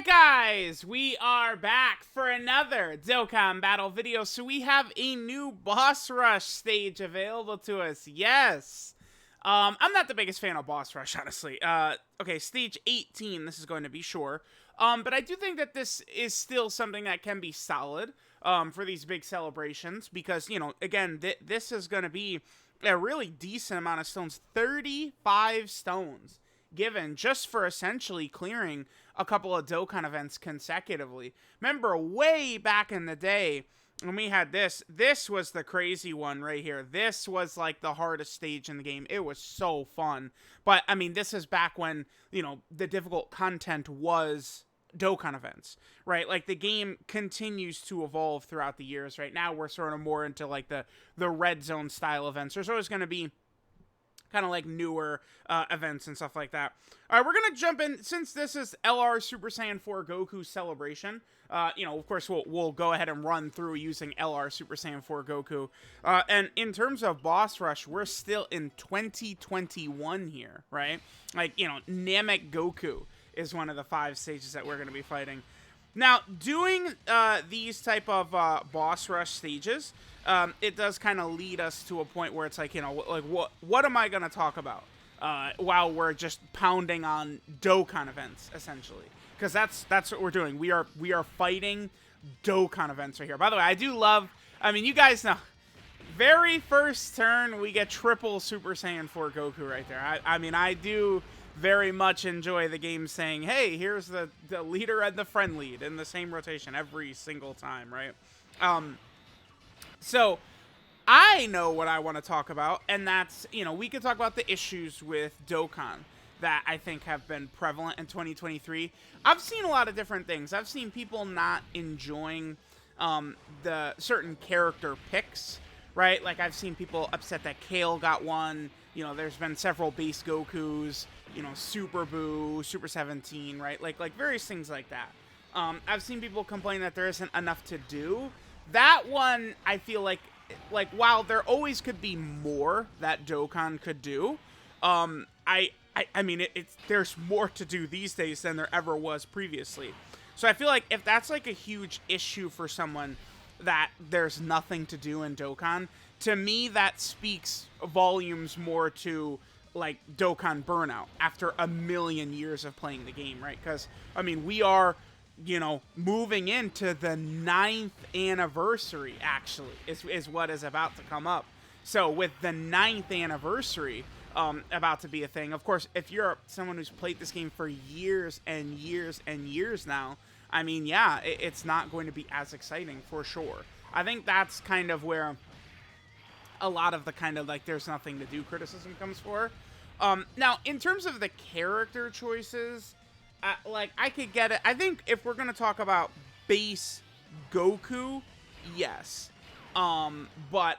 Guys, we are back for another Dokkan battle video. So we have a new boss rush stage available to us. Yes. I'm not the biggest fan of boss rush, honestly. Okay, stage 18, this is going to be sure. But I do think that this is still something that can be solid for these big celebrations because, you know, again, this is going to be a really decent amount of stones. 35 stones given just for essentially clearing a couple of Dokkan events consecutively. Remember, way back in the day, when we had this was the crazy one right here. This was like the hardest stage in the game. It was so fun. But, I mean, this is back when, you know, the difficult content was Dokkan events, right? Like, the game continues to evolve throughout the years. Right now, we're sort of more into, like, the red zone style events. There's always going to be kind of like newer events and stuff like that. All right, we're going to jump in. Since this is LR Super Saiyan 4 Goku Celebration, you know, of course, we'll go ahead and run through using LR Super Saiyan 4 Goku. And in terms of boss rush, we're still in 2021 here, right? Like, you know, Namek Goku is one of the 5 stages that we're going to be fighting. Now, doing these type of boss rush stages, it does kind of lead us to a point where it's like, you know, like what am I going to talk about while we're just pounding on Dokkan events, essentially? Because that's what we're doing. We are fighting Dokkan events right here. By the way, I do love, I mean, you guys know, very first turn, we get triple Super Saiyan 4 Goku right there. I mean, I do very much enjoy the game saying, hey, here's the leader and the friend lead in the same rotation every single time, right? So I know what I want to talk about, and that's, you know, we could talk about the issues with Dokkan that I think have been prevalent in 2023. I've seen a lot of different things. I've seen people not enjoying the certain character picks, right? Like, I've seen people upset that Kale got one. You know, there's been several base Gokus, you know, Super Boo, Super 17, right? Like various things like that. I've seen people complain that there isn't enough to do. That one, I feel like while there always could be more that Dokkan could do, I mean, there's more to do these days than there ever was previously. So I feel like if that's like a huge issue for someone, that there's nothing to do in Dokkan, to me that speaks volumes more to like Dokkan burnout after a million years of playing the game, right? Because, I mean, we are, you know, moving into the 9th anniversary, actually, is what is about to come up. So with the 9th anniversary about to be a thing, of course, if you're someone who's played this game for years and years and years now, I mean, yeah, it's not going to be as exciting for sure. I think that's kind of where a lot of the kind of like there's nothing to do criticism comes for. Now, in terms of the character choices, like, I could get it. I think if we're going to talk about base Goku, yes. But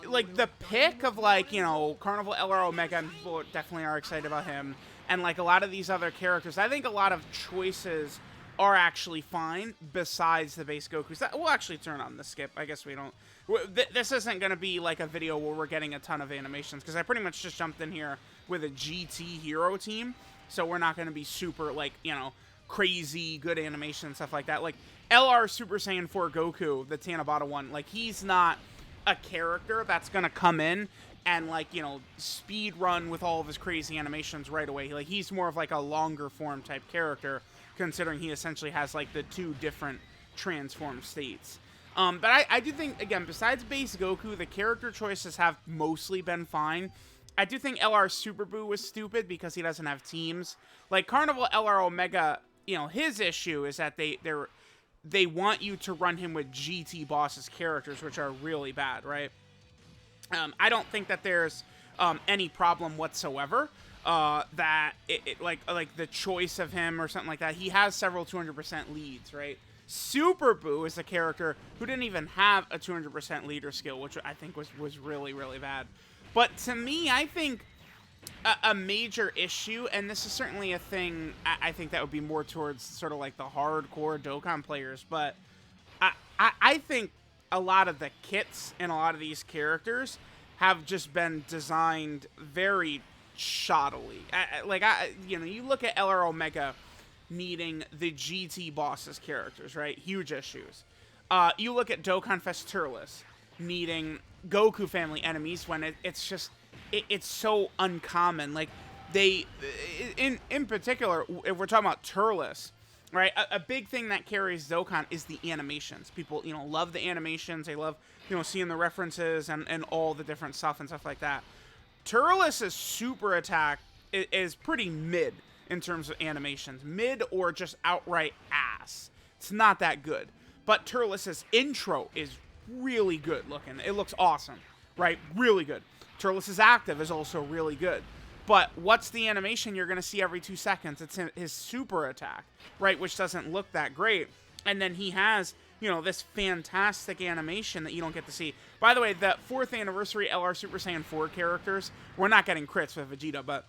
like the pick of, like, you know, Carnival LR Omega, and people definitely are excited about him, and like a lot of these other characters, I think a lot of choices are actually fine besides the base Gokus. We'll actually turn on the skip. I guess we don't. This isn't going to be like a video where we're getting a ton of animations, because I pretty much just jumped in here with a GT hero team, so we're not going to be super, like, you know, crazy good animation and stuff like that. Like, LR Super Saiyan 4 Goku, the TANABATA one, like, he's not a character that's going to come in and, like, you know, speed run with all of his crazy animations right away. Like, he's more of like a longer form type character, considering he essentially has like the 2 different transform states. But I do think, again, besides base Goku, the character choices have mostly been fine. I do think LR Super Boo was stupid because he doesn't have teams. Like, Carnival LR Omega, you know, his issue is that they want you to run him with GT bosses characters, which are really bad, right? I don't think that there's any problem whatsoever that like the choice of him or something like that. He has several 200% leads, right? Super Boo is a character who didn't even have a 200% leader skill, which I think was really, really bad. But to me, I think a major issue, and this is certainly a thing I think that would be more towards sort of like the hardcore Dokkan players, but I think a lot of the kits in a lot of these characters have just been designed very shoddily. You know, you look at LR Omega needing the GT bosses characters, right? Huge issues. You look at Dokkan Fest Turles needing Goku family enemies when it's just it's so uncommon. Like they, in particular, if we're talking about Turles, right? A big thing that carries Dokkan is the animations. People, you know, love the animations. They love, you know, seeing the references and all the different stuff and stuff like that. Turles' super attack is pretty mid in terms of animations. Mid or just outright ass. It's not that good. But Turles' intro is really good looking. It looks awesome, right? Really good. Turles' active is also really good. But what's the animation you're going to see every 2 seconds? It's his super attack, right? Which doesn't look that great. And then he has, you know, this fantastic animation that you don't get to see. By the way, the 4th anniversary LR Super Saiyan 4 characters, we're not getting crits with Vegeta, but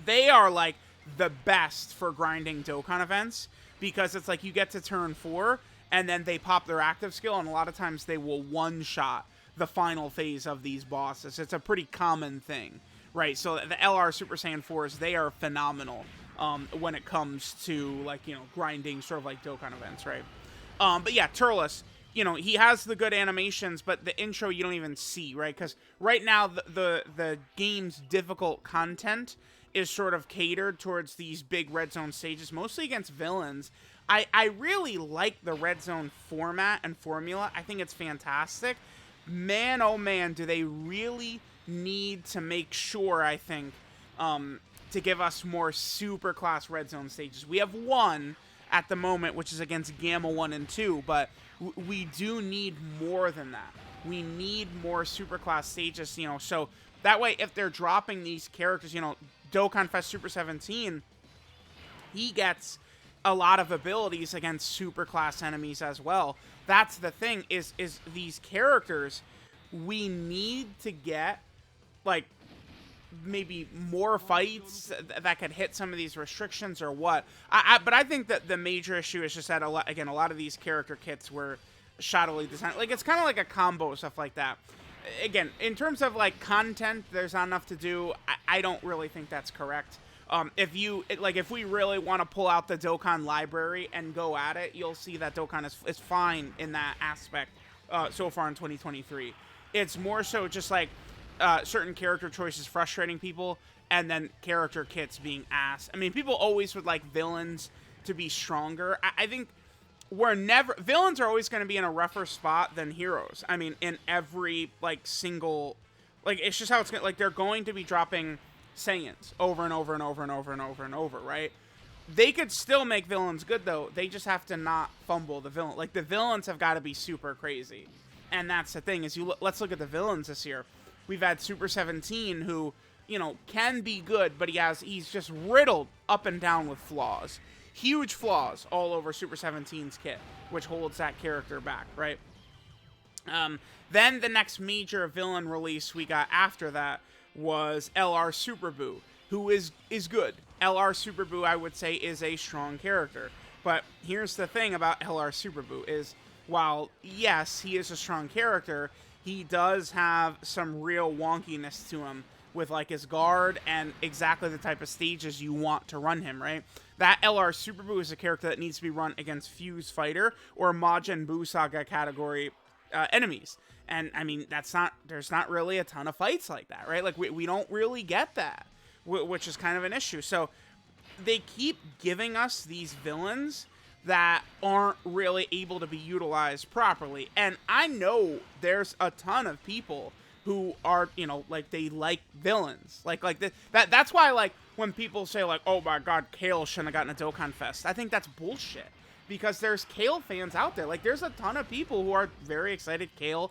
they are like the best for grinding Dokkan events, because it's like you get to turn 4 and then they pop their active skill, and a lot of times they will one-shot the final phase of these bosses. It's a pretty common thing, right? So the LR Super Saiyan 4s, they are phenomenal when it comes to, like, you know, grinding sort of like Dokkan events, right? But yeah, Turles, you know, he has the good animations, but the intro you don't even see, right? Because right now the game's difficult content is sort of catered towards these big red zone stages, mostly against villains. I really like the red zone format and formula. I think it's fantastic. Man, oh man, do they really need to make sure, I think, to give us more super class red zone stages. We have one at the moment, which is against Gamma 1 and 2, but we do need more than that. We need more super class stages, you know, so that way if they're dropping these characters, you know, Dokkan Fest Super 17, he gets a lot of abilities against super class enemies as well. That's the thing, is these characters, we need to get, like, maybe more fights that could hit some of these restrictions or what. But I think that the major issue is just that, a lot of these character kits were shoddily designed. Like, it's kind of like a combo, stuff like that. Again, in terms of, like, content, there's not enough to do. I don't really think that's correct. If we really want to pull out the Dokkan library and go at it, you'll see that Dokkan is fine in that aspect so far in 2023. It's more so just like certain character choices frustrating people, and then character kits being ass. I mean, people always would like villains to be stronger. I think villains are always going to be in a rougher spot than heroes. I mean, in every, like, single, like, it's just how it's going to, like, they're going to be dropping Saiyans over and over and over and over and over and over, right? They could still make villains good, though. They just have to not fumble the villain. Like, the villains have got to be super crazy. And that's the thing, is let's look at the villains this year. We've had Super 17, who, you know, can be good, but he's just riddled up and down with flaws. Huge flaws all over Super 17's kit, which holds that character back, right? Then the next major villain release we got after that was LR Super Buu, who is good. LR Super Buu, I would say, is a strong character. But here's the thing about LR Super Buu is, while, yes, he is a strong character, he does have some real wonkiness to him with, like, his guard and exactly the type of stages you want to run him, right? That LR Super Buu is a character that needs to be run against Fuse Fighter or Majin Buu Saga category enemies. And, I mean, there's not really a ton of fights like that, right? Like, we don't really get that, which is kind of an issue. So, they keep giving us these villains that aren't really able to be utilized properly. And I know there's a ton of people who are, you know, like, they like villains. That's why, like, when people say, like, oh my god, Kale shouldn't have gotten a Dokkan Fest, I think that's bullshit. Because there's Kale fans out there. Like, there's a ton of people who are very excited Kale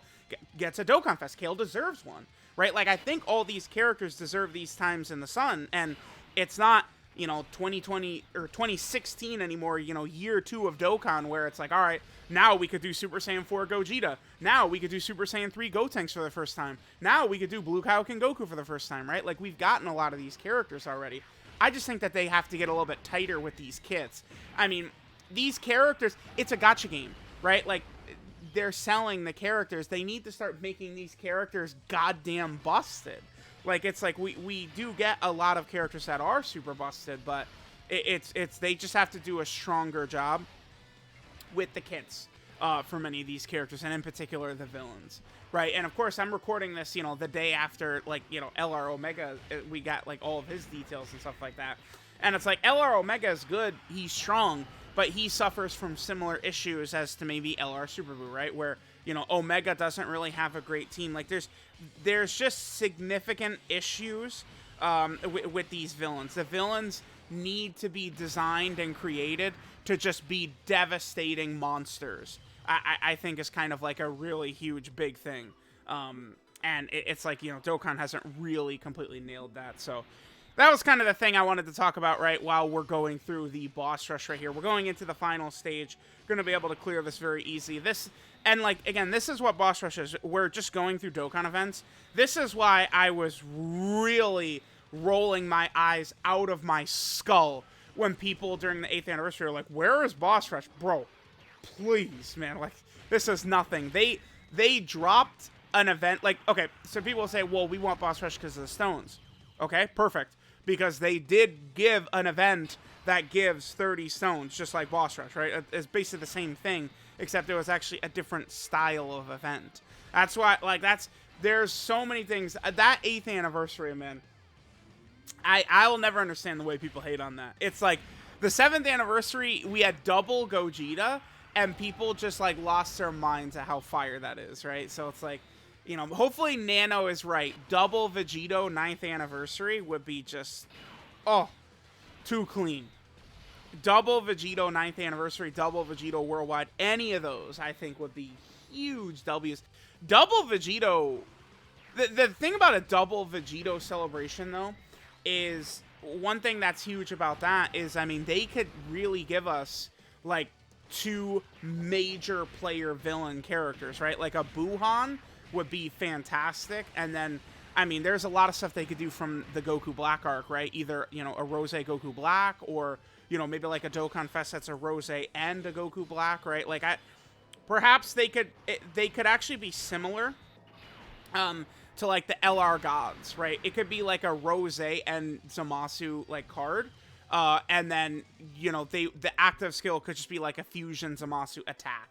gets a Dokkan Fest. Kale deserves one, right? Like, I think all these characters deserve these times in the sun, and it's not, you know, 2020 or 2016 anymore, you know, year 2 of Dokkan, where it's like, all right, now we could do Super Saiyan 4 Gogeta. Now we could do Super Saiyan 3 Gotenks for the first time. Now we could do Blue Kaioken Goku for the first time, right? Like, we've gotten a lot of these characters already. I just think that they have to get a little bit tighter with these kits. I mean, these characters, it's a gacha game, right? Like, they're selling the characters. They need to start making these characters goddamn busted. Like, it's like we do get a lot of characters that are super busted, but it's they just have to do a stronger job with the kits for many of these characters, and in particular the villains, right? And of course, I'm recording this, you know, the day after, like, you know, LR Omega, we got like all of his details and stuff like that, and it's like LR Omega is good, he's strong, but he suffers from similar issues as to maybe LR Super Buu, right? Where, you know, Omega doesn't really have a great team. Like, there's just significant issues with these villains. The villains need to be designed and created to just be devastating monsters. I think is kind of like a really huge, big thing. And it's like, you know, Dokkan hasn't really completely nailed that. So that was kind of the thing I wanted to talk about, right, while we're going through the boss rush right here. We're going into the final stage. Going to be able to clear this very easy. And, like, again, this is what boss rush is. We're just going through Dokkan events. This is why I was really rolling my eyes out of my skull when people during the 8th anniversary are like, where is boss rush? Bro, please, man. Like, this is nothing. They dropped an event. Like, okay, so people say, well, we want boss rush because of the stones. Okay, perfect. Because they did give an event that gives 30 stones, just like boss rush, right? It's basically the same thing, except it was actually a different style of event. That's why, like, there's so many things. That 8th anniversary, man, I will never understand the way people hate on that. It's like, the 7th anniversary, we had double Gogeta, and people just, like, lost their minds at how fire that is, right? So it's like, you know, hopefully Nano is right. Double Vegito 9th anniversary would be just, oh, too clean. Double Vegito 9th anniversary, double Vegito worldwide, any of those I think would be huge W's. Double Vegito, the thing about a double Vegito celebration, though, is one thing that's huge about that is, I mean, they could really give us, like, 2 major player villain characters, right? Like a Buhan would be fantastic, and then, I mean, there's a lot of stuff they could do from the Goku Black arc, right? Either, you know, a Rose Goku Black, or, you know, maybe like a Dokkan Fest that's a Rose and a Goku Black, right? Like, perhaps they could actually be similar to like the LR gods, right? It could be like a Rose and Zamasu like card, and then, you know, the active skill could just be like a fusion Zamasu attack.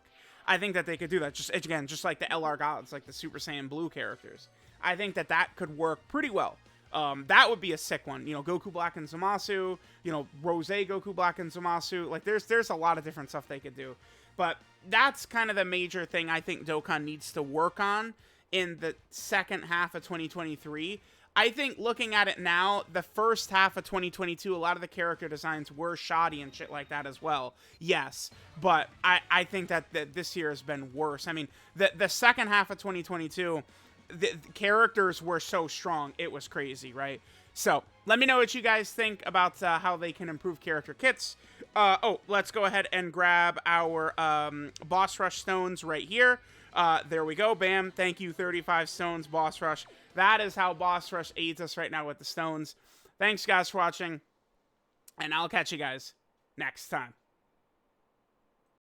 I think that they could do that, just again, just like the LR gods, like the Super Saiyan Blue characters. I think that could work pretty well. That would be a sick one. You know, Goku Black and Zamasu, you know, Rose Goku Black and Zamasu. Like, there's a lot of different stuff they could do. But that's kind of the major thing I think Dokkan needs to work on in the second half of 2023. I think looking at it now, the first half of 2022, a lot of the character designs were shoddy and shit like that as well. Yes, but I think that this year has been worse. I mean, the second half of 2022, the characters were so strong, it was crazy, right? So, let me know what you guys think about how they can improve character kits. Oh, let's go ahead and grab our Boss Rush stones right here. There we go, bam, thank you, 35 stones, Boss Rush. That is how Boss Rush aids us right now with the stones. Thanks, guys, for watching, and I'll catch you guys next time.